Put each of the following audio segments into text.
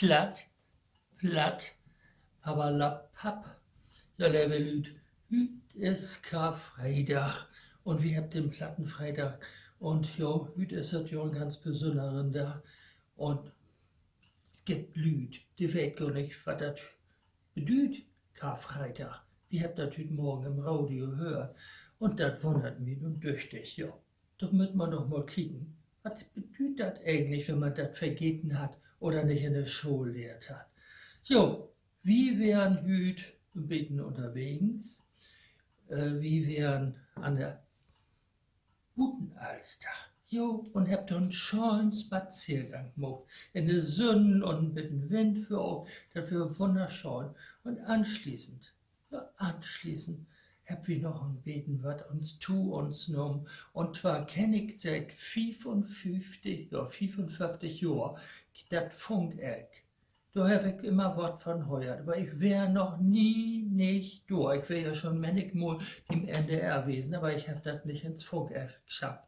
platt, platt, aber la papp. Ja, liebe Lüd, hüt ist Karfreitag und wir habt den Plattenfreitag und jo, hüt ist es jo ein ganz besonderen Tag und es gibt Lüd, die weet gar nicht, was das bedeutet, Karfreitag. Wir habt das heute Morgen im Radio gehört und das wundert mich nun tüchtig, ja. Doch müssen wir doch mal kicken, was bedeutet das eigentlich, wenn man das vergeten hat oder nicht in der Schule lehrt hat. Jo, wir wären hüt ein bisschen unterwegs. Wir wären an der Butenalster. Jo, und habt einen schönen Spaziergang gemacht. In der Sonne und mit dem Wind für euch. Das wäre wunderschön. Und anschließend habt wir noch ein Beten, was uns nommen. Und zwar kenne ich seit 55 Jahren das Funkeck. Da habe ich immer was von heuert, aber ich wär noch nie nicht durch. Ich wär ja schon manchmal im NDR gewesen, aber ich habe das nicht ins Funk geschafft.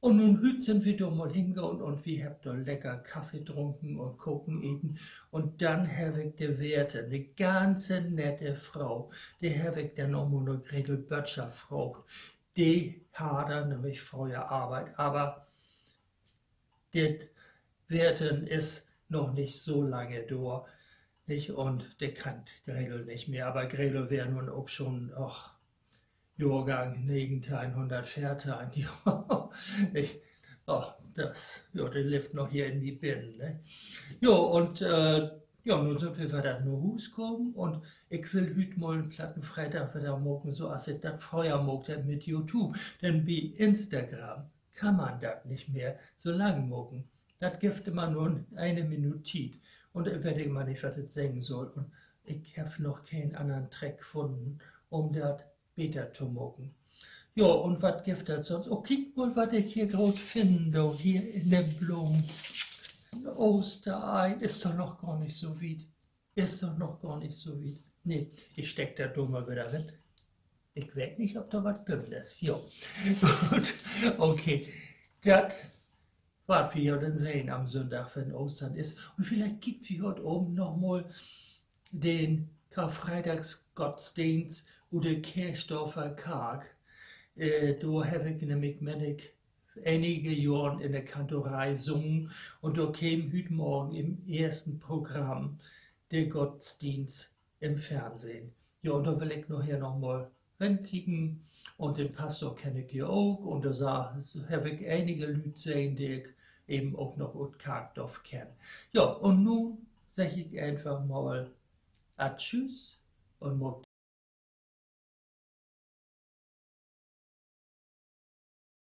Und nun hüt sind wir da mal hingegangen und wir haben da lecker Kaffee getrunken und Kuchen eten. Und dann habe ich die Werte, eine ganze nette Frau, die habe ich dann noch mal eine Gretel Böttcher Frau. Die hat dann nämlich vorher Arbeit, aber das Werten ist noch nicht so lange da, nicht? Und der kann Gretel nicht mehr. Aber Gretel wäre nun auch schon, ach, Jahrgang 1914. Ja, der lebt noch hier in die Binnen. Ne? Ja, und ja, nun sind wir wieder nach Hus gekommen und ich will heute mal einen Plattenfreitag wieder morgen, so als ich das vorher mochte mit YouTube. Denn bei Instagram kann man das nicht mehr so lang mogen. Das gibt immer nur eine Minute Zeit. Und ich werde immer nicht, was ich singen soll. Und ich habe noch keinen anderen Track gefunden, um das besser zu mogen. Ja, und was gibt das sonst? Oh, kick mal, was ich hier gerade finde, hier in den Blumen. Ein Osterei ist doch noch gar nicht so weit. Ist doch noch gar nicht so weit. Nee, ich steck da dumme wieder weg. Ich weiß nicht, ob da was drin ist. Jo. Gut, okay. Das was wir ja dann sehen am Sonntag, wenn Ostern ist. Und vielleicht gibt wir heute oben nochmal den Karfreitagsgottesdienst oder Kirchdorfer Karg. Da habe ich nämlich einige Jahre in der Kantorei gesungen und da käme heute Morgen im ersten Programm der Gottesdienst im Fernsehen. Ja, und da will ich nachher nochmal reinkriegen und den Pastor kenne ich ja auch und da habe ich einige Leute sehen, die ich eben auch noch aus Kargdorf kenne. Ja, und nun sage ich einfach mal Tschüss und mag